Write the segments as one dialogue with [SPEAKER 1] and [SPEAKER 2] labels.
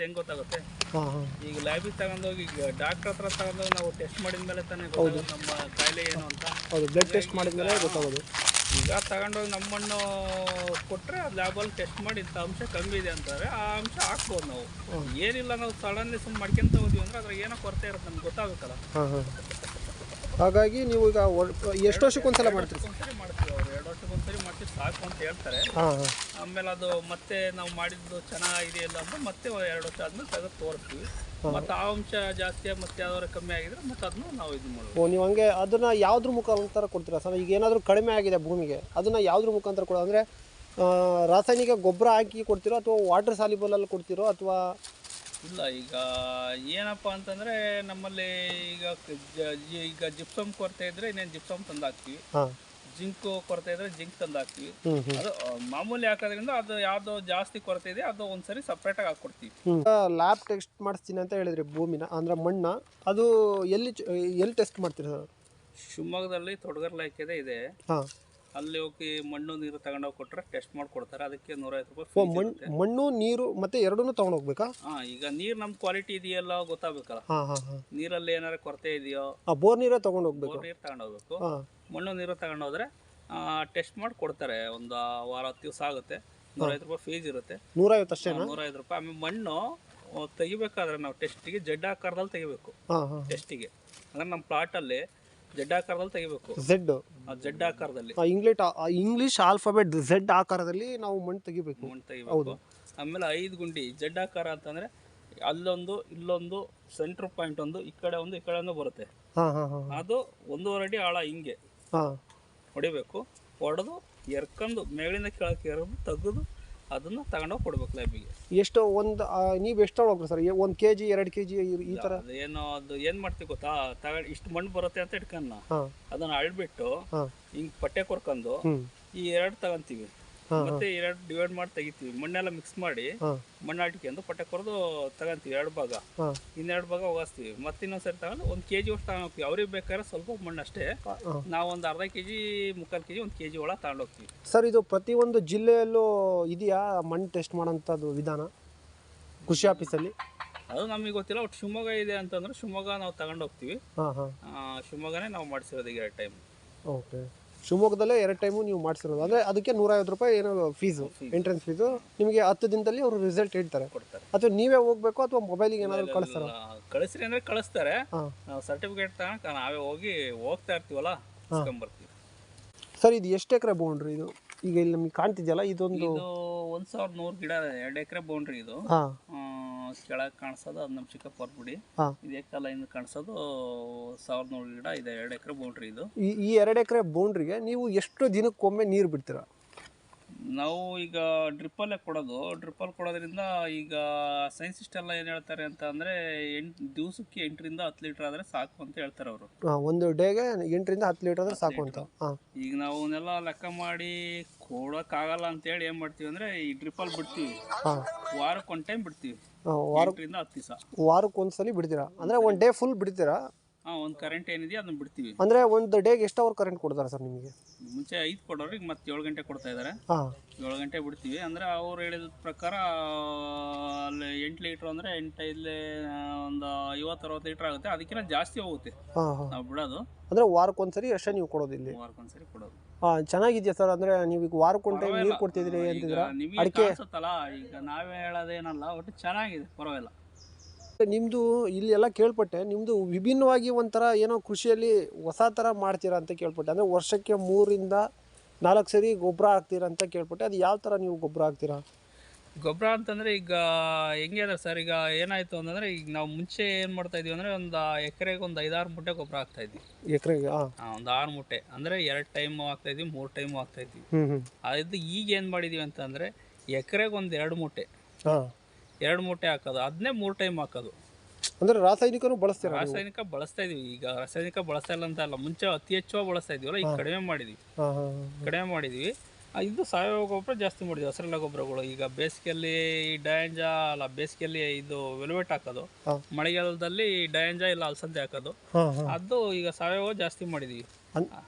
[SPEAKER 1] ಮತ್ತೆ ಹೆಂಗೆ ಗೊತ್ತಾಗುತ್ತೆ?
[SPEAKER 2] ಹಾಂ ಹಾಂ
[SPEAKER 1] ಈಗ ಲ್ಯಾಬಿಗೆ ತಗೊಂಡೋಗಿ ಈಗ ಡಾಕ್ಟರ್ ಹತ್ರ ತಗೊಂಡೋಗಿ ನಾವು ಟೆಸ್ಟ್ ಮಾಡಿದ ಮೇಲೆ ತಾನೇ ಗೊತ್ತಾಗೋದು ನಮ್ಮ ಕಾಯಿಲೆ ಏನು ಅಂತ.
[SPEAKER 2] ಹೌದು, ಬ್ಲಡ್ ಟೆಸ್ಟ್ ಮಾಡಿದ್ಮೇಲೆ ಗೊತ್ತಾಗೋದು.
[SPEAKER 1] ಈಗ ತಗೊಂಡೋಗಿ ನಮ್ಮ ಮಣ್ಣು ಕೊಟ್ಟರೆ ಅದು ಲ್ಯಾಬಲ್ಲಿ ಟೆಸ್ಟ್ ಮಾಡಿ ಇಂಥ ಅಂಶ ಕಮ್ಮಿ ಇದೆ ಅಂತಾರೆ, ಆ ಅಂಶ ಹಾಕ್ಬೋದು ನಾವು. ಏನಿಲ್ಲ ನಾವು ಸಡನ್ಲಿ ಸುಮ್ಮನೆ ಮಾಡ್ಕೊಂತ ಹೋದ್ವಿ ಅಂದ್ರೆ ಅದ್ರಾಗ ಏನೋ ಕೊರತೆ ಇರುತ್ತೆ ನಮ್ಗೆ ಗೊತ್ತಾಗುತ್ತಲ್ಲ.
[SPEAKER 2] ಹಾಂ ಹಾಂ. ಹಾಗಾಗಿ ನೀವು ಈಗ ಎಷ್ಟು ವರ್ಷಕ್ಕೊಂದ್ಸಲ ಮಾಡ್ತೀರಿ?
[SPEAKER 1] ಒಂದ್ಸರಿ ಮಾಡ್ತೀವಿ, ಅವ್ರು 2 ವರ್ಷಕ್ಕೊಂದ್ಸರಿ ಮಾಡ್ತೀವಿ ಸಾಕು ಅಂತ ಹೇಳ್ತಾರೆ.
[SPEAKER 2] ಹಾಂ ಹಾಂ.
[SPEAKER 1] ಆಮೇಲೆ ಅದು ಮತ್ತೆ ನಾವು ಮಾಡಿದ್ದು ಚೆನ್ನಾಗಿದೆ ಇಲ್ಲ ಅಂದ್ರೆ ಮತ್ತೆ 2 ವರ್ಷ ಆದ್ಮೇಲೆ ತೆಗೆದು ತೋರಿಸ್ತೀವಿ. ಮತ್ತು ಆ ಅಂಶ ಜಾಸ್ತಿ ಮತ್ತೆ ಯಾವ್ದಾದ್ರು ಕಮ್ಮಿ ಆಗಿದ್ರೆ ಮತ್ತೆ ಅದನ್ನು ನಾವು ಇದು ಮಾಡ್ಬೋದು.
[SPEAKER 2] ನೀವು ಹಂಗೆ ಅದನ್ನು ಯಾವುದ್ರ ಮುಖಾಂತರ ಕೊಡ್ತೀರಾ ಸರ್? ಈಗ ಏನಾದರೂ ಕಡಿಮೆ ಆಗಿದೆ ಭೂಮಿಗೆ, ಅದನ್ನು ಯಾವುದ್ರ ಮುಖಾಂತರ ಕೊಡೋ ಅಂದರೆ ರಾಸಾಯನಿಕ ಗೊಬ್ಬರ ಹಾಕಿ ಕೊಡ್ತೀರೋ ಅಥವಾ ವಾಟರ್ ಸಾಲಿಬಲಲ್ಲಿ ಕೊಡ್ತೀರೋ ಅಥವಾ?
[SPEAKER 1] ಇಲ್ಲ, ಈಗ ಏನಪ್ಪ ಅಂತಂದರೆ ನಮ್ಮಲ್ಲಿ ಈಗ ಜಿಪ್ಸಮ್ ಕೊರತೆ ಇದ್ದರೆ ಇನ್ನೇನು ಜಿಪ್ಸಮ್ ತಂದು ಹಾಕ್ತೀವಿ.
[SPEAKER 2] ಹಾಂ.
[SPEAKER 1] ಜಿಂಕು ಕೊರತೆ ಇದ್ದರೆ ಜಿಂಕ್ ತಂದು ಹಾಕ್ತೀವಿ. ಅದು ಮಾಮೂಲಿ ಹಾಕೋದ್ರಿಂದ ಅದು ಯಾವುದೋ ಜಾಸ್ತಿ ಕೊರತೆ ಇದೆ ಅದು ಒಂದ್ಸರಿ ಸಪ್ರೇಟಾಗಿ ಹಾಕ್ಕೊಡ್ತೀವಿ.
[SPEAKER 2] ಲ್ಯಾಬ್ ಟೆಸ್ಟ್ ಮಾಡಿಸ್ತೀನಿ ಅಂತ ಹೇಳಿದ್ರಿ ಭೂಮಿನ, ಅಂದರೆ ಮಣ್ಣು, ಅದು ಎಲ್ಲಿ ಟೆಸ್ಟ್ ಮಾಡ್ತೀರಾ ಸರ್?
[SPEAKER 1] ಶಿವಮೊಗ್ಗದಲ್ಲಿ ತೊಡಗರ್ಲಾಯ್ಕೆದೆ ಇದೆ.
[SPEAKER 2] ಹಾಂ.
[SPEAKER 1] ಅಲ್ಲಿ ಹೋಗಿ ಮಣ್ಣು ನೀರು ತಗೊಂಡೋಗಿ ಕೊಟ್ಟರೆ ಟೆಸ್ಟ್ ಮಾಡಿ ಕೊಡ್ತಾರೆ. ಅದಕ್ಕೆ 150 ರೂಪಾಯಿ.
[SPEAKER 2] ಮಣ್ಣು ನೀರು ಮತ್ತೆ ಎರಡನ್ನೂ ತಗೊಂಡು ಹೋಗ್ಬೇಕಾ?
[SPEAKER 1] ಹಾಂ, ಈಗ ನೀರು ನಮ್ಮ ಕ್ವಾಲಿಟಿ ಇದೆಯಲ್ಲ ಗೊತ್ತಾಗಬೇಕಲ್ಲ.
[SPEAKER 2] ಹಾಂ ಹಾಂ ಹಾಂ.
[SPEAKER 1] ನೀರಲ್ಲಿ ಏನಾರು ಕೊರತೆ ಇದೆಯೋ
[SPEAKER 2] ಬೋರ್ ನೀರೇ ತಗೊಂಡು ಹೋಗ್ಬೇಕು.
[SPEAKER 1] ಬೋರ್ ನೀರು ತಗೊಂಡು ಹೋಗ್ಬೇಕು. ಮಣ್ಣು ನೀರು ತಗೊಂಡೋದ್ರೆ ಟೆಸ್ಟ್ ಮಾಡಿ ಕೊಡ್ತಾರೆ. ಒಂದು ವಾರ 10 ದಿವಸ ಆಗುತ್ತೆ. 150 ರೂಪಾಯಿ ಫೀಸ್ ಇರುತ್ತೆ.
[SPEAKER 2] 150 ಅಷ್ಟೇ?
[SPEAKER 1] 150 ರೂಪಾಯಿ. ಆಮೇಲೆ ಮಣ್ಣು ತೆಗಿಬೇಕಾದ್ರೆ ನಾವು ಟೆಸ್ಟಿಗೆ ಜಡ್ ಆಕಾರದಲ್ಲಿ ತೆಗಿಬೇಕು. ಟೆಸ್ಟಿಗೆ ಅಂದ್ರೆ ನಮ್ಮ ಪ್ಲಾಟಲ್ಲಿ ಜಡ್ ಆಕಾರದಲ್ಲಿ ತೆಗಿಬೇಕು. ಜಡ್ ಆಕಾರದಲ್ಲಿ,
[SPEAKER 2] ಇಂಗ್ಲಿಷ್ ಆಲ್ಫಾಬೆಟ್ Z ಆಕಾರದಲ್ಲಿ ನಾವು ಮಣ್ಣು ತೆಗಿಬೇಕು.
[SPEAKER 1] ಆಮೇಲೆ 5 ಗುಂಡಿ ಜಡ್ ಆಕಾರ ಅಂತಂದ್ರೆ ಅಲ್ಲೊಂದು ಇಲ್ಲೊಂದು ಸೆಂಟ್ರ್ ಪಾಯಿಂಟ್ ಒಂದು ಈ ಕಡೆ ಒಂದು ಈ ಕಡೆ ಒಂದು ಬರುತ್ತೆ. ಅದು 1.5 ಅಡಿ ಆಳ ಹಿಂಗೆ ಹೊಡಿಬೇಕು. ಹೊಡೆದು ಎರ್ಕೊಂಡು ಮೇಲಿಂದ ಕೆಳಕ್ಕೆ ಎರೆದು ತೆಗೆದು ಅದನ್ನ ತಗೊಂಡೋಗಿ ಕೊಡ್ಬೇಕು ಲ್ಯಾಬಿಗೆ.
[SPEAKER 2] ಎಷ್ಟು ನೀವು ಎಷ್ಟು ತಗೊಳ್ಬೇಕು ಸರ್? 1 kg 2 kg ಈ ಥರ?
[SPEAKER 1] ಏನೋ ಅದು ಏನು ಮಾಡ್ತೀವಿ ಗೊತ್ತಾ, ಇಷ್ಟು ಮಣ್ಣು ಬರುತ್ತೆ ಅಂತ ಇಟ್ಕೊಂಡು ಅದನ್ನ ಅಳ್ಬಿಟ್ಟು ಹಿಂಗೆ ಪಟ್ಟೆ ಕೊರ್ಕೊಂಡು ಈ 2 ತಗೊಂತೀವಿ, ಮತ್ತೆ 2 ಡಿವೈಡ್ ಮಾಡಿ ತೆಗಿತೀವಿ. ಮಣ್ಣೆಲ್ಲ ಮಿಕ್ಸ್ ಮಾಡಿ ಮಣ್ಣು ಆಟಿಕೊಂಡು ಪಟ್ಟೆ ಕೊರೆದು ತಗೊಂತೀವಿ 2 ಭಾಗ. 2 ಭಾಗ ಹೋಗಿಸ್ತೀವಿ. ಮತ್ತೆ ಇನ್ನೊಂದ್ಸರಿ ತಗೊಂಡು 1 kg ಅಷ್ಟು ತಗೊಂಡೋಗ್ತೀವಿ. ಅವ್ರಿಗೆ ಬೇಕಾದ್ರೆ ಸ್ವಲ್ಪ ಮಣ್ಣು ಅಷ್ಟೇ, ನಾವು ಒಂದು ಅರ್ಧ kg 3/4 kg 1 kg ಒಳಗೆ ತಗೊಂಡೋಗ್ತೀವಿ.
[SPEAKER 2] ಸರ್, ಇದು ಪ್ರತಿಯೊಂದು ಜಿಲ್ಲೆಯಲ್ಲೂ ಇದೆಯಾ ಮಣ್ಣು ಟೆಸ್ಟ್ ಮಾಡೋಂಥದ್ದು ವಿಧಾನ ಕೃಷಿ ಆಫೀಸಲ್ಲಿ?
[SPEAKER 1] ಅದು ನಮಗೆ ಗೊತ್ತಿಲ್ಲ. ಒಟ್ಟು ಶಿವಮೊಗ್ಗ ಇದೆ ಅಂತಂದ್ರೆ ಶಿವಮೊಗ್ಗ ನಾವು ತಗೊಂಡೋಗ್ತೀವಿ. ಶಿವಮೊಗ್ಗನೇ ನಾವು ಮಾಡಿಸಿರೋದು ಈಗ 2 ಟೈಮ್.
[SPEAKER 2] ಓಕೆ. ಶಿವಮೊಗ್ಗದಲ್ಲೇ 2 ಟೈಮು ನೀವು ಮಾಡಿಸಿರೋದು ಅಂದರೆ ಅದಕ್ಕೆ 150 ರೂಪಾಯಿ ಏನೋ ಫೀಸು, ಎಂಟ್ರೆನ್ಸ್ ಫೀಸು. ನಿಮಗೆ 10 ದಿನದಲ್ಲಿ ಅವರು ರಿಸಲ್ಟ್ ಹೇಳ್ತಾರೆ ಅಥವಾ ನೀವೇ ಹೋಗ್ಬೇಕು ಅಥವಾ ಮೊಬೈಲಿಗೆ ಏನಾದರೂ ಕಳಿಸ್ತಾರೆ?
[SPEAKER 1] ಕಳಿಸ್ರಿ ಅಂದರೆ ಕಳಿಸ್ತಾರೆ. ನಾವು ಸರ್ಟಿಫಿಕೇಟ್ ತಗೊಂಡು ನಾವೇ ಹೋಗ್ತಾ ಇರ್ತೀವಲ್ಲ, ಬರ್ತೀವಿ.
[SPEAKER 2] ಸರ್, ಇದು ಎಷ್ಟು ಎಕರೆ ಬೌಂಡ್ರಿ ಇದು? ಈಗ ಇಲ್ಲಿ ನಮಗೆ ಕಾಣ್ತಿದೆಯಲ್ಲ, ಇದೊಂದು
[SPEAKER 1] 1100 ಗಿಡ, 2 ಎಕರೆ ಬೌಂಡ್ರಿ ಇದು. ಕೆಳಗೆ ಕಾಣಿಸೋದು ಅದು ನಮ್ಮ ಚಿಕ್ಕಪ್ಪ ಬಿಡಿ. ಇದೇ ಲೈನ್ ಕಾಣಿಸೋದು 1100 ಗಿಡ ಇದೆ. 2 ಎಕರೆ ಬೌಂಡ್ರಿ ಇದು.
[SPEAKER 2] ಈ 2 ಎಕರೆ ಬೌಂಡ್ರಿಗೆ ನೀವು ಎಷ್ಟು ದಿನಕ್ಕೊಮ್ಮೆ ನೀರು ಬಿಡ್ತೀರಾ?
[SPEAKER 1] ನಾವು ಈಗ ಡ್ರಿಪ್ಪಲ್ಲೇ ಕೊಡೋದು. ಡ್ರಿಪ್ಪಲ್ಲಿ ಕೊಡೋದ್ರಿಂದ ಈಗ ಸೈನ್ಸಿಸ್ಟ್ ಎಲ್ಲ ಏನು ಹೇಳ್ತಾರೆ ಅಂತ ಅಂದರೆ ದಿವಸಕ್ಕೆ 8 ರಿಂದ 10 ಲೀಟರ್ ಆದರೆ ಸಾಕು ಅಂತ ಹೇಳ್ತಾರೆ ಅವರು.
[SPEAKER 2] ಒಂದು ಡೇಗೆ 8 ರಿಂದ 10 ಲೀಟರ್ ಆದರೆ ಸಾಕು ಅಂತ.
[SPEAKER 1] ಈಗ ನಾವು ಅವನ್ನೆಲ್ಲ ಲೆಕ್ಕ ಮಾಡಿ ಕೊಡೋಕ್ಕಾಗಲ್ಲ ಅಂತೇಳಿ ಏನು ಮಾಡ್ತೀವಿ ಅಂದರೆ ಈ ಡ್ರಿಪ್ಪಲ್ಲಿ ಬಿಡ್ತೀವಿ. ವಾರಕ್ಕೆ 1 ಟೈಮ್ ಬಿಡ್ತೀವಿ. 8 ರಿಂದ 10 ದಿವಸ
[SPEAKER 2] ವಾರಕ್ಕೆ ಒಂದ್ಸಲಿ ಬಿಡ್ತೀರಾ? ಅಂದರೆ 1 ಡೇ ಫುಲ್ ಬಿಡ್ತೀರಾ?
[SPEAKER 1] ಒಂದು ಕರೆಂಟ್ ಏನಿದೆಯೋ ಅದನ್ನ ಬಿಡ್ತೀವಿ.
[SPEAKER 2] ಅಂದರೆ ಒಂದು ಡೇಗೆ ಎಷ್ಟು ಅವರ್ ಕರೆಂಟ್ ಕೊಡ್ತಾರೆ ಸರ್ ನಿಮಗೆ?
[SPEAKER 1] ಮುಂಚೆ 5 ಕೊಡೋರಿಗೆ ಮತ್ತೆ 7 ಗಂಟೆ ಕೊಡ್ತಾ ಇದ್ದಾರೆ. 7 ಗಂಟೆ ಬಿಡ್ತೀವಿ. ಅಂದರೆ ಅವ್ರು ಹೇಳಿದ ಪ್ರಕಾರ ಅಲ್ಲಿ 8 ಲೀಟ್ರ್ ಅಂದರೆ 8 ಒಂದು 50-60 ಲೀಟ್ರ್ ಆಗುತ್ತೆ. ಅದಕ್ಕಿಂತ ಜಾಸ್ತಿ ಹೋಗುತ್ತೆ ನಾವು ಬಿಡೋದು.
[SPEAKER 2] ಅಂದರೆ ವಾರಕ್ಕೊಂದ್ಸರಿ ಅಷ್ಟೇ ನೀವು ಕೊಡೋದು ಇಲ್ಲಿ?
[SPEAKER 1] ವಾರಕ್ಕೊಂದ್ಸರಿ ಕೊಡೋದು.
[SPEAKER 2] ಚೆನ್ನಾಗಿದೆಯಾ ಸರ್? ಅಂದರೆ ನೀವು ಈಗ ವಾರಕ್ಕೊಂದು ಟೈಮ್ ನೀರು ಕೊಡ್ತಿದ್ರಿ ಅಂತಿದ್ರೆ
[SPEAKER 1] ಅಡಿಕೆ ಅನ್ಸುತ್ತಲ್ಲ, ಈಗ ನಾವೇ ಹೇಳೋದೇನಲ್ಲ, ಒಟ್ಟು ಚೆನ್ನಾಗಿದೆ, ಪರವಾಗಿಲ್ಲ.
[SPEAKER 2] ನಿಮ್ಮದು ಇಲ್ಲಿ ಎಲ್ಲ ಕೇಳ್ಪಟ್ಟೆ, ನಿಮ್ಮದು ವಿಭಿನ್ನವಾಗಿ ಒಂಥರ ಏನೋ ಕೃಷಿಯಲ್ಲಿ ಹೊಸ ಥರ ಮಾಡ್ತೀರಾ ಅಂತ ಕೇಳ್ಪಟ್ಟೆ. ಅಂದರೆ ವರ್ಷಕ್ಕೆ 3 ರಿಂದ 4 ಸರಿ ಗೊಬ್ಬರ ಹಾಕ್ತೀರಾ ಅಂತ ಕೇಳ್ಪಟ್ಟೆ. ಅದು ಯಾವ ಥರ ನೀವು ಗೊಬ್ಬರ ಹಾಕ್ತೀರಾ?
[SPEAKER 1] ಗೊಬ್ಬರ ಅಂತಂದರೆ ಈಗ ಹೆಂಗೆ ಅಂದ್ರೆ ಸರ್, ಈಗ ಏನಾಯಿತು ಅಂತಂದರೆ ಈಗ ನಾವು ಮುಂಚೆ ಏನು ಮಾಡ್ತಾಯಿದ್ವಿ ಅಂದರೆ ಒಂದು ಎಕರೆಗೆ ಒಂದು 5-6 ಮೂಟೆ ಗೊಬ್ಬರ ಹಾಕ್ತಾಯಿದ್ವಿ.
[SPEAKER 2] ಎಕರೆಗೆ
[SPEAKER 1] ಒಂದು 6 ಮೂಟೆ ಅಂದರೆ 2 ಟೈಮು ಹಾಕ್ತಾಯಿದ್ವಿ, 3 ಟೈಮು ಹಾಕ್ತಾಯಿದ್ವಿ. ಅದು ಈಗ ಏನು ಮಾಡಿದ್ದೀವಿ ಅಂತಂದರೆ ಎಕರೆಗೆ ಒಂದು 2 ಮೂಟೆ 2 ಮೂಟೆ ಹಾಕೋದು, ಅದನ್ನೇ 3 ಟೈಮ್ ಹಾಕೋದು.
[SPEAKER 2] ಅಂದರೆ ರಾಸಾಯನಿಕನೂ ಬಳಸ್ತೀರಾ?
[SPEAKER 1] ರಾಸಾಯನಿಕ ಬಳಸ್ತಾ ಇದೀವಿ. ಈಗ ರಾಸಾಯನಿಕ ಬಳಸ್ತಾ ಇಲ್ಲ ಅಂತ ಅಲ್ಲ, ಮುಂಚೆ ಅತಿ ಹೆಚ್ಚು ಬಳಸ್ತಾ ಇದೀವಲ್ಲ, ಈಗ ಕಡಿಮೆ ಮಾಡಿದ್ವಿ. ಇದು ಸಾವಯವ ಗೊಬ್ಬರ ಜಾಸ್ತಿ ಮಾಡಿದ್ವಿ, ಹಸಿರೆಲ್ಲ ಗೊಬ್ಬರಗಳು. ಈಗ ಬೇಸಿಗೆಯಲ್ಲಿ ಡಯಾಂಜಾ ಅಲ್ಲ, ಬೇಸಿಗೆಯಲ್ಲಿ ಇದು ವೆಲ್ವೆಟ್ ಹಾಕೋದು, ಮಳೆಗಾಲದಲ್ಲಿ ಡಯಾಂಜಾ ಇಲ್ಲ ಅಲಸಂದೆ ಹಾಕೋದು. ಅದು ಈಗ ಸಾವಯವ ಜಾಸ್ತಿ ಮಾಡಿದ್ವಿ.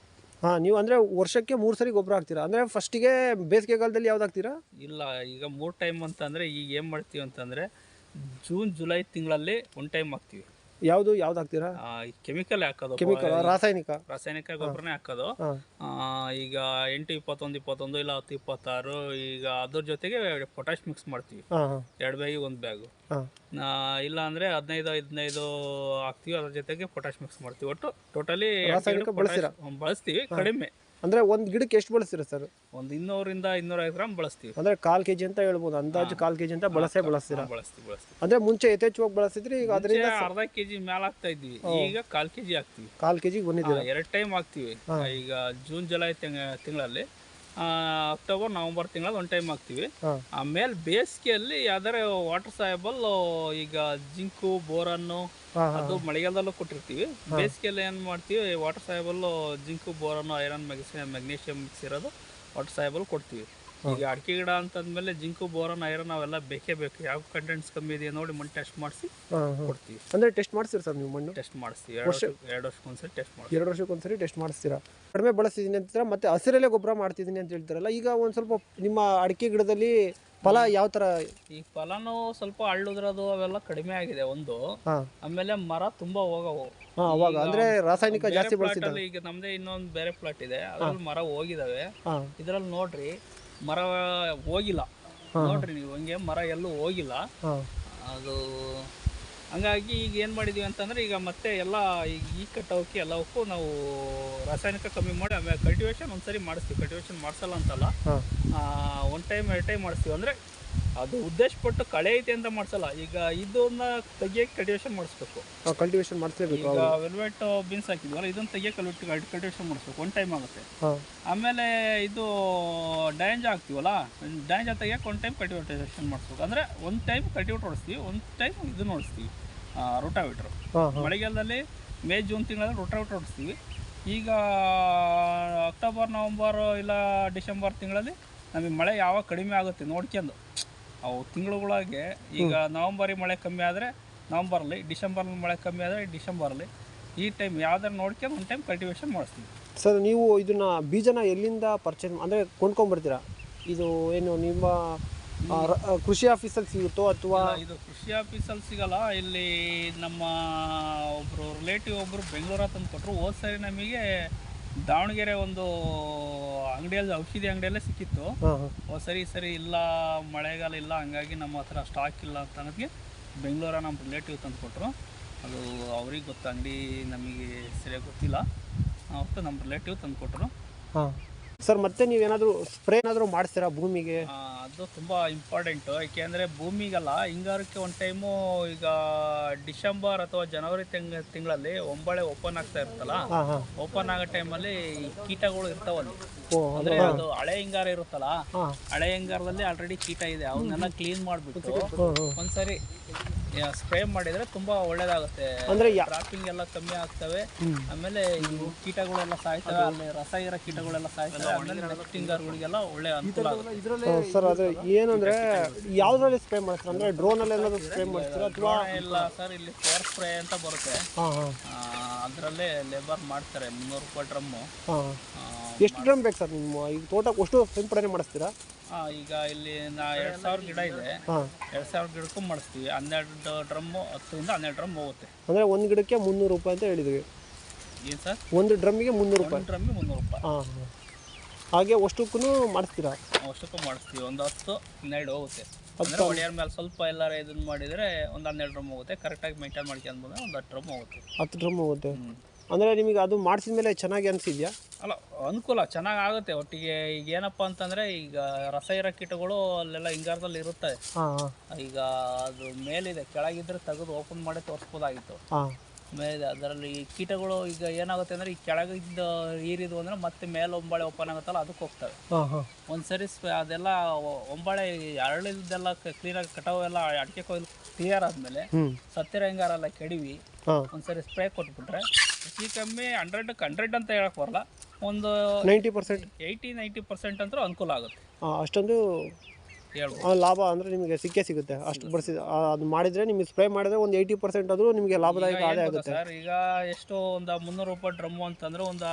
[SPEAKER 2] ನೀವು ಅಂದರೆ ವರ್ಷಕ್ಕೆ 3 ಸರಿ ಗೊಬ್ಬರ ಹಾಕ್ತೀರಾ? ಅಂದರೆ ಫಸ್ಟಿಗೆ ಬೇಸಿಗೆಗಾಲದಲ್ಲಿ ಯಾವ್ದು ಹಾಕ್ತೀರಾ?
[SPEAKER 1] ಇಲ್ಲ, ಈಗ 3 ಟೈಮ್ ಅಂತಂದರೆ ಈಗ ಏನು ಮಾಡ್ತೀವಿ ಅಂತಂದರೆ ಜೂನ್ ಜುಲೈ ತಿಂಗಳಲ್ಲಿ ಒನ್ ಟೈಮ್ ಹಾಕ್ತಿವಿ.
[SPEAKER 2] ಯಾವ್ದು ಹಾಕ್ತೀರಾ?
[SPEAKER 1] ಕೆಮಿಕಲ್ ಹಾಕೋದು,
[SPEAKER 2] ಕೆಮಿಕಲ್,
[SPEAKER 1] ರಾಸಾಯನಿಕ ಗೊಬ್ಬರನೇ ಹಾಕೋದು. ಈಗ 8-21-21 ಇಲ್ಲ 10-26, ಈಗ ಅದ್ರ ಜೊತೆಗೆ ಪೊಟ್ಯಾಶ್ ಮಿಕ್ಸ್ ಮಾಡ್ತೀವಿ. 2 ಬ್ಯಾಗಿಗೆ 1 ಬ್ಯಾಗು. ಇಲ್ಲ ಅಂದ್ರೆ 15 ಹಾಕ್ತಿವಿ, ಅದ್ರ ಜೊತೆಗೆ ಪೊಟ್ಯಾಶ್ ಮಿಕ್ಸ್ ಮಾಡ್ತೀವಿ. ಒಟ್ಟು ಟೋಟಲಿ ಬಳಸ್ತೀವಿ, ಕಡಿಮೆ.
[SPEAKER 2] ಅಂದ್ರೆ ಒಂದ್ ಗಿಡಕ್ಕೆ ಎಷ್ಟು ಬಳಸ್ತೀರಾ ಸರ್?
[SPEAKER 1] ಒಂದು 200-250 ಗ್ರಾಮ್ ಬಳಸ್ತೀವಿ.
[SPEAKER 2] ಅಂದ್ರೆ 1/4 kg ಅಂತ ಹೇಳ್ಬೋದು, ಅಂದಾಜು 1/4 kg ಅಂತ ಬಳಸ್ತೀರಾ?
[SPEAKER 1] ಬಳಸ್ತೀವಿ.
[SPEAKER 2] ಅಂದ್ರೆ ಮುಂಚೆ ಯಥೇಚ್ಛವಾಗಿ ಬಳಸಿದ್ರಿ, ಈಗ ಅದರಿಂದ
[SPEAKER 1] ಅರ್ಧ ಕೆಜಿ ಮೇಲೆ ಹಾಕ್ತಾ ಇದ್ವಿ, ಈಗ 1/4 kg ಹಾಕ್ತಿವಿ.
[SPEAKER 2] 1/4 kg ಬಂದಿದ್ದೀರಾ?
[SPEAKER 1] 2 ಟೈಮ್ ಹಾಕ್ತಿವಿ. ಈಗ ಜೂನ್ ಜುಲೈ ತಿಂಗಳಲ್ಲಿ, ಅಕ್ಟೋಬರ್ ನವೆಂಬರ್ ತಿಂಗಳಲ್ಲಿ 1 ಟೈಮ್ ಹಾಕ್ತಿವಿ. ಆಮೇಲೆ ಬೇಸಿಗೆಯಲ್ಲಿ ಯಾವ್ದಾರ ವಾಟರ್ ಸಾಯಬಲ್, ಈಗ ಜಿಂಕು, ಬೋರನ್ನು, ಅದು ಮಳೆಗಾಲದಲ್ಲೂ ಕೊಟ್ಟಿರ್ತೀವಿ. ಬೇಸಿಗೆಯಲ್ಲಿ ಏನ್ ಮಾಡ್ತೀವಿ, ವಾಟರ್ ಸಾಯಬಲ್ ಜಿಂಕು, ಬೋರನ್ನು, ಐರನ್, ಮೆಗ್ನೀಷಿಯಂ ಮಿಕ್ಸ್ ಇರೋದು ವಾಟರ್ ಸಾಯಬಲ್ ಕೊಡ್ತೀವಿ. ಈಗ ಅಡಿಕೆ ಗಿಡ ಅಂತಂದ್ಮೇಲೆ ಜಿಂಕು, ಬೋರನ್, ಐರನ್ ಅವೆಲ್ಲ ಬೇಕೇ ಬೇಕು. ಯಾವ ಕಂಟೆಂಟ್ಸ್ ಕಮ್ಮಿ ಇದೆ ನೋಡಿ ಮಣ್ಣು ಟೆಸ್ಟ್ ಮಾಡಿಸಿ ಕೊಡ್ತೀವಿ.
[SPEAKER 2] ಅಂದ್ರೆ ಟೆಸ್ಟ್ ಮಾಡಿಸ್ತೀರಾ ಸರ್ ನೀವು? ಮಣ್ಣು
[SPEAKER 1] ಟೆಸ್ಟ್ ಮಾಡಿಸ್ತೀವಿ, 2 ವರ್ಷಕ್ಕೊಂದ್ಸರಿ ಟೆಸ್ಟ್ ಮಾಡ್ತೀವಿ.
[SPEAKER 2] 2 ವರ್ಷಕ್ಕೊಂದ್ಸರಿ ಟೆಸ್ಟ್ ಮಾಡಿಸ್ತೀರಾ? ಕಡಿಮೆ ಬಳಸ್ತಿದ್ದೀನಿ ಅಂತೀರಾ, ಮತ್ತೆ ಹಸಿರಲ್ಲೇ ಗೊಬ್ಬರ ಮಾಡ್ತಿದ್ದೀನಿ ಅಂತ ಹೇಳ್ತಾರಲ್ಲ, ಈಗ ಒಂದು ಸ್ವಲ್ಪ ನಿಮ್ಮ ಅಡಿಕೆ ಗಿಡದಲ್ಲಿ ಫಲ ಯಾವ ತರ?
[SPEAKER 1] ಈ ಫಲನೂ ಸ್ವಲ್ಪ ಹಳ್ಳುದ್ರದು ಅವೆಲ್ಲ ಕಡಿಮೆ ಆಗಿದೆ ಒಂದು. ಆಮೇಲೆ ಮರ ತುಂಬಾ ಹೋಗವು.
[SPEAKER 2] ಅವಾಗ ಅಂದ್ರೆ ರಾಸಾಯನಿಕ ಜಾಸ್ತಿ ಬಳಸಿದ್ರೆ.
[SPEAKER 1] ಈಗ ನಮ್ದೇ ಇನ್ನೊಂದು ಬೇರೆ ಪ್ಲಾಟ್ ಇದೆ, ಅದ್ರಲ್ಲಿ ಮರ ಹೋಗಿದಾವೆ. ಇದ್ರಲ್ಲಿ ನೋಡ್ರಿ ಮರ ಹೋಗಿಲ್ಲ, ನೋಡ್ರಿ ನೀವು ಹಂಗೆ ಮರ ಎಲ್ಲೂ ಹೋಗಿಲ್ಲ. ಅದು ಹಂಗಾಗಿ ಈಗ ಏನು ಮಾಡಿದೀವಿ ಅಂತಂದ್ರೆ, ಈಗ ಮತ್ತೆ ಎಲ್ಲ ಈ ಕಟ್ಟೋಕೆ ಎಲ್ಲವಕ್ಕೂ ನಾವು ರಾಸಾಯನಿಕ ಕಮ್ಮಿ ಮಾಡಿ ಆಮೇಲೆ ಕಲ್ಟಿವೇಶನ್ ಒಂದ್ಸರಿ ಮಾಡಿಸ್ತೀವಿ. ಕಲ್ಟಿವೇಶನ್ ಮಾಡಿಸಲ್ಲ ಅಂತಲ್ಲ, 1 ಟೈಮ್ 2 ಟೈಮ್ ಮಾಡಿಸ್ತೀವಿ. ಅಂದರೆ ಅದು ಉದ್ದೇಶಪಟ್ಟು ಕಳೆ ಐತೆ ಅಂತ ಮಾಡಿಸಲ್ಲ. ಈಗ ಇದನ್ನ ತೆಗಿಯೋಕೆ ಕಲ್ಟಿವೇಶನ್ ಮಾಡಿಸ್ಬೇಕು.
[SPEAKER 2] ಕಲ್ಟಿವೇಶನ್ ಮಾಡಿಸ್ಲೇಬೇಕು.
[SPEAKER 1] ಈಗ ವೆಲ್ವೆಟ್ ಬೀನ್ಸ್ ಹಾಕಿದ್ವಲ್ಲ, ಇದನ್ನ ತೆಗಿಯೋಕೆ ಕಲ್ಟಿವೇಶನ್ ಮಾಡಿಸ್ಬೇಕು, 1 ಟೈಮ್ ಆಗುತ್ತೆ. ಆಮೇಲೆ ಇದು ಡಯಾಂಜ ಹಾಕ್ತೀವಲ್ಲ, ಡಯಾಂಜ ತೆಗಿಯೋಕೆ 1 ಟೈಮ್ ಕಲ್ಟಿವೇಶನ್ ಮಾಡಿಸ್ಬೇಕು. ಅಂದರೆ 1 ಟೈಮ್ ಕಲ್ಟಿವೇಟರ್ ಓಡಿಸ್ತೀವಿ, 1 ಟೈಮ್ ಇದನ್ನ ಓಡಿಸ್ತೀವಿ, ರೋಟಾವೇಟ್ರು. ಮಳೆಗಾಲದಲ್ಲಿ ಮೇ ಜೂನ್ ತಿಂಗಳಲ್ಲಿ ರೋಟಾವೇಟ್ರ್ ಓಡಿಸ್ತೀವಿ. ಈಗ ಅಕ್ಟೋಬರ್ ನವಂಬರ್ ಇಲ್ಲ ಡಿಸೆಂಬರ್ ತಿಂಗಳಲ್ಲಿ ನಮಗೆ ಮಳೆ ಯಾವಾಗ ಕಡಿಮೆ ಆಗುತ್ತೆ ನೋಡ್ಕೊಂಡು, ಅವು ತಿಂಗಳುಗಳಾಗೆ, ಈಗ ನವಂಬರಿಗೆ ಮಳೆ ಕಮ್ಮಿ ಆದರೆ ನವಂಬರಲ್ಲಿ, ಡಿಸೆಂಬರ್ನಲ್ಲಿ ಮಳೆ ಕಮ್ಮಿ ಆದರೆ ಡಿಸೆಂಬರಲ್ಲಿ, ಈ ಟೈಮ್ ಯಾವ್ದಾರು ನೋಡ್ಕೊಂಡು 1 ಟೈಮ್ ಕಲ್ಟಿವೇಶನ್ ಮಾಡಿಸ್ತೀವಿ.
[SPEAKER 2] ಸರ್ ನೀವು ಇದನ್ನ ಬೀಜನ ಎಲ್ಲಿಂದ ಪರ್ಚೇಸ್ ಅಂದರೆ ಕೊಂಡ್ಕೊಂಡ್ಬರ್ತೀರಾ? ಇದು ಏನು ನಿಮ್ಮ ಕೃಷಿ ಆಫೀಸಲ್ಲಿ ಸಿಗುತ್ತೋ ಅಥವಾ?
[SPEAKER 1] ಇದು ಕೃಷಿ ಆಫೀಸಲ್ಲಿ ಸಿಗಲ್ಲ. ಇಲ್ಲಿ ನಮ್ಮ ಒಬ್ಬರು ರಿಲೇಟಿವ್ ಒಬ್ಬರು ಬೆಂಗಳೂರ ತಂದು ಕೊಟ್ಟರು. ಹೋದ ಸರಿ ನಮಗೆ ದಾವಣಗೆರೆ ಒಂದು ಅಂಗಡಿಯಲ್ಲಿ, ಔಷಧಿ ಅಂಗಡಿಯಲ್ಲೇ ಸಿಕ್ಕಿತ್ತು. ಸರಿ ಇಲ್ಲ, ಮಳೆಗಾಲ ಇಲ್ಲ, ಹಂಗಾಗಿ ನಮ್ಮ ಹತ್ರ ಸ್ಟಾಕ್ ಇಲ್ಲ ಅಂತ ಅನ್ನೋದಕ್ಕೆ ಬೆಂಗಳೂರ ನಮ್ಮ ರಿಲೇಟಿವ್ ತಂದು ಕೊಟ್ಟರು. ಅದು ಅವ್ರಿಗೆ ಗೊತ್ತು, ಅಂಗಡಿ ನಮಗೆ ಸರಿಯಾಗಿ ಗೊತ್ತಿಲ್ಲ, ಅವತ್ತು ನಮ್ಮ ರಿಲೇಟಿವ್ ತಂದು ಕೊಟ್ಟರು.
[SPEAKER 2] ಸರ್ ಮತ್ತೆ ನೀವೇನಾದರೂ ಸ್ಪ್ರೇ ಏನಾದರೂ ಮಾಡಿಸ್ತೀರಾ ಭೂಮಿಗೆ?
[SPEAKER 1] ಅದು ತುಂಬ ಇಂಪಾರ್ಟೆಂಟು. ಏಕೆಂದರೆ ಭೂಮಿಗೆಲ್ಲ ಹಿಂಗಾರಕ್ಕೆ 1 ಟೈಮು, ಈಗ ಡಿಸೆಂಬರ್ ಅಥವಾ ಜನವರಿ ತಿಂಗಳಲ್ಲಿ ಒಂಬಳೆ ಓಪನ್ ಆಗ್ತಾ ಇರುತ್ತಲ್ಲ, ಓಪನ್ ಆಗೋ ಟೈಮಲ್ಲಿ ಕೀಟಗಳು ಇರ್ತಾವಲ್ಲಿ. ಅಂದರೆ ಅದು ಹಳೆ ಹಿಂಗಾರ ಇರುತ್ತಲ್ಲ, ಹಳೆ ಹಿಂಗಾರದಲ್ಲಿ ಆಲ್ರೆಡಿ ಕೀಟ ಇದೆ, ಅವನ್ನೆಲ್ಲ ಕ್ಲೀನ್ ಮಾಡಿಬಿಟ್ಟು ಒಂದ್ಸರಿ ಸ್ಪ್ರೇ ಮಾಡಿದರೆ ತುಂಬ ಒಳ್ಳೇದಾಗುತ್ತೆ. ಅಂದರೆ ಡ್ರಾಪಿಂಗ್ ಎಲ್ಲ ಕಮ್ಮಿ ಆಗ್ತವೆ, ಆಮೇಲೆ ಈ ಕೀಟಗಳೆಲ್ಲ ಸಾಯ್ತವೆ, ಅಲ್ಲಿ ರಸ ಇರೋ ಕೀಟಗಳೆಲ್ಲ ಸಾಯ್ತವೆ. ಆಮೇಲೆ ನೆಕ್ಸ್ಟ್ ಹಿಂಗಾರುಗಳಿಗೆಲ್ಲ ಒಳ್ಳೆ ಅನುಕೂಲ ಆಗುತ್ತೆ.
[SPEAKER 2] ಸರ್ ಅದು ಏನಂದರೆ ಯಾವುದ್ರಲ್ಲಿ ಸ್ಪ್ರೇ ಮಾಡ್ತೀರಾ? ಅಂದರೆ ಡ್ರೋನಲ್ಲಿ ಏನಾದರೂ ಸ್ಪ್ರೇ ಮಾಡ್ತೀರಾ ಅಥವಾ?
[SPEAKER 1] ಇಲ್ಲ ಸರ್, ಇಲ್ಲಿ ಫೋರ್ ಸ್ಪ್ರೇ ಅಂತ ಬರುತ್ತೆ, ಅದರಲ್ಲೇ ಲೇಬರ್ ಮಾಡ್ತಾರೆ. 300 ರೂಪಾಯಿ ಡ್ರಮ್ಮು.
[SPEAKER 2] ಎಷ್ಟು ಡ್ರಮ್ ಬೇಕು ಸರ್ ನಿಮ್ಮ ಈಗ ತೋಟಕ್ಕೆ? ಅಷ್ಟು ಸಿಂಪಡಣೆ ಮಾಡಿಸ್ತೀರಾ?
[SPEAKER 1] ಈಗ ಇಲ್ಲಿ 2000 ಗಿಡ ಇದೆ, 2000 ಗಿಡಕ್ಕೂ ಮಾಡಿಸ್ತೀವಿ. 12 ಡ್ರಮ್ಮು, 10ರಿಂದ 12 ಡ್ರಮ್ ಹೋಗುತ್ತೆ.
[SPEAKER 2] ಅಂದರೆ ಒಂದು ಗಿಡಕ್ಕೆ 300 ರೂಪಾಯಿ ಅಂತ ಹೇಳಿದ್ವಿ.
[SPEAKER 1] ಏನು ಸರ್?
[SPEAKER 2] ಒಂದು ಡ್ರಮ್ಮಿಗೆ 300 ರೂಪಾಯಿ?
[SPEAKER 1] ಡ್ರಮ್ಮಿಗೆ 300 ರೂಪಾಯಿ.
[SPEAKER 2] ಹಾಗೆ ಅಷ್ಟಕ್ಕೂ ಮಾಡಿಸ್ತೀರಾ?
[SPEAKER 1] ಅಷ್ಟಕ್ಕೂ ಮಾಡಿಸ್ತೀವಿ. ಒಂದು 10-12 ಹೋಗುತ್ತೆ. ಹೊಡೆಯೋರ ಮೇಲೆ ಸ್ವಲ್ಪ ಎಲ್ಲಾರ ಇದನ್ನು ಮಾಡಿದರೆ ಒಂದು 12 ಡ್ರಮ್ ಹೋಗುತ್ತೆ. ಕರೆಕ್ಟಾಗಿ ಮೇಂಟೈನ್ ಮಾಡ್ಕೊಂಡು ಬಂದರೆ ಒಂದು 10 ಡ್ರಮ್ ಹೋಗುತ್ತೆ.
[SPEAKER 2] 10 ಡ್ರಮ್ ಹೋಗುತ್ತೆ. ಅಂದರೆ ನಿಮಗೆ ಅದು ಮಾಡಿಸಿದ ಮೇಲೆ ಚೆನ್ನಾಗಿ ಅನಿಸಿದ್ಯಾ?
[SPEAKER 1] ಅಲ್ಲ, ಅನುಕೂಲ ಚೆನ್ನಾಗಿ ಆಗುತ್ತೆ. ಒಟ್ಟಿಗೆ ಈಗ ಏನಪ್ಪ ಅಂತಂದರೆ, ಈಗ ರಸ ಇರೋ ಕೀಟಗಳು ಅಲ್ಲೆಲ್ಲ ಹಿಂಗಾರದಲ್ಲಿ ಇರುತ್ತೆ. ಈಗ ಅದು ಮೇಲಿದೆ, ಕೆಳಗಿದ್ರೆ ತೆಗೆದು ಓಪನ್ ಮಾಡಿ ತೋರಿಸ್ಬೋದಾಗಿತ್ತು. ಮೇಲೆ ಅದರಲ್ಲಿ ಕೀಟಗಳು ಈಗ ಏನಾಗುತ್ತೆ ಅಂದರೆ, ಈ ಕೆಳಗಿದ್ದ ಹೀರಿದ್ವು ಅಂದರೆ ಮತ್ತೆ ಮೇಲೆ ಒಂಬಾಳೆ ಓಪನ್ ಆಗುತ್ತಲ್ಲ, ಅದಕ್ಕೆ ಹೋಗ್ತವೆ. ಒಂದ್ಸರಿ ಅದೆಲ್ಲ ಒಂಬಾಳೆ ಅರಳಿದ್ದೆಲ್ಲ ಕ್ಲೀನಾಗಿ ಕಟಾವೆಲ್ಲ ಅಡಿಕೆ ಕೊಯ್ಲು ಕ್ಲಿಯರ್ ಆದಮೇಲೆ ಸತ್ತಿರ ಹಿಂಗಾರೆಲ್ಲ ಕೆಡವಿ ಒಂದ್ಸರಿ ಸ್ಪ್ರೇ ಕೊಟ್ಬಿಟ್ರೆ ಹೆಚ್ಚು ಕಮ್ಮಿ 100 ಅಂತ ಹೇಳಕ್ ಬರಲ್ಲ, ಒಂದು
[SPEAKER 2] 90%,
[SPEAKER 1] 80-90% ಅಂತೂ ಅನುಕೂಲ ಆಗುತ್ತೆ.
[SPEAKER 2] ಅಷ್ಟೊಂದು
[SPEAKER 1] ಹೇಳ್ಬೋದು.
[SPEAKER 2] ಲಾಭ ಅಂದರೆ ನಿಮಗೆ ಸಿಕ್ಕೇ ಸಿಗುತ್ತೆ ಅಷ್ಟು ಬಳಸಿ ಅದು ಮಾಡಿದರೆ ನಿಮಗೆ ಸ್ಪ್ರೇ ಮಾಡಿದರೆ ಒಂದು 80% ಆದರೂ ನಿಮಗೆ ಲಾಭದಾಯಕ ಆದಾಯ ಆಗುತ್ತೆ
[SPEAKER 1] ಸರ್ ಈಗ ಎಷ್ಟು ಒಂದು 300 ರೂಪಾಯಿ ಡ್ರಮ್ಮು ಅಂತಂದ್ರೆ ಒಂದು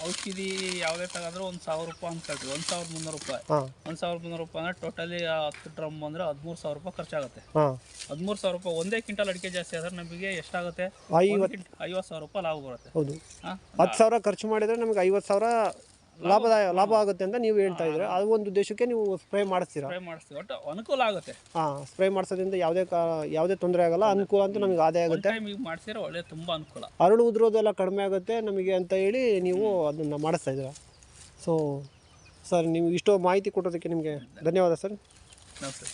[SPEAKER 1] ಔಷಧಿ ಯಾವುದೇ ತಗೊಂಡ್ರೆ ಒಂದು 1000 ರೂಪಾಯಿ ಅಂತ ಹೇಳ್ತೀವಿ. 1300 ರೂಪಾಯಿ, 1300 ರೂಪಾಯಿ ಅಂದರೆ ಟೋಟಲಿ 10 ಡ್ರಮ್ ಅಂದರೆ 13,000 ರೂಪಾಯಿ ಖರ್ಚಾಗುತ್ತೆ. 13,000 ರೂಪಾಯಿ ಒಂದೇ ಕ್ವಿಂಟಲ್ ಅಡಿಕೆ ಜಾಸ್ತಿ ಆದರೆ ನಮಗೆ ಎಷ್ಟಾಗುತ್ತೆ? 50,000 ರೂಪಾಯಿ ಲಾಭ ಬರುತ್ತೆ.
[SPEAKER 2] ಹೌದು, 10,000 ಖರ್ಚು ಮಾಡಿದರೆ ನಮಗೆ 50,000 ಲಾಭ ಆಗುತ್ತೆ ಅಂತ ನೀವು ಹೇಳ್ತಾ ಇದ್ರೆ ಅದು ಒಂದು ಉದ್ದೇಶಕ್ಕೆ ನೀವು ಸ್ಪ್ರೇ ಮಾಡಿಸ್ತೀರಾ?
[SPEAKER 1] ಸ್ಪ್ರೇ ಮಾಡಿಸ್ತೀವಿ, ಒಟ್ಟು ಅನುಕೂಲ ಆಗುತ್ತೆ.
[SPEAKER 2] ಸ್ಪ್ರೇ ಮಾಡಿಸೋದ್ರಿಂದ ಯಾವುದೇ ತೊಂದರೆ ಆಗಲ್ಲ, ಅನುಕೂಲ ಅಂತೂ ನಮಗೆ ಆದಾಯ ಆಗುತ್ತೆ.
[SPEAKER 1] ಮಾಡಿಸಿದ್ರೆ ಒಳ್ಳೆ ತುಂಬ ಅನುಕೂಲ,
[SPEAKER 2] ಅರಳು ಉದುರೋದೆಲ್ಲ ಕಡಿಮೆ ಆಗುತ್ತೆ ನಮಗೆ ಅಂತ ಹೇಳಿ ನೀವು ಅದನ್ನು ಮಾಡಿಸ್ತಾ ಇದ್ದೀರಾ. ಸೊ ಸರ್, ನೀವು ಇಷ್ಟೋ ಮಾಹಿತಿ ಕೊಟ್ಟೋದಕ್ಕೆ ನಿಮಗೆ ಧನ್ಯವಾದ ಸರ್.
[SPEAKER 1] ನಮಸ್ತೆ.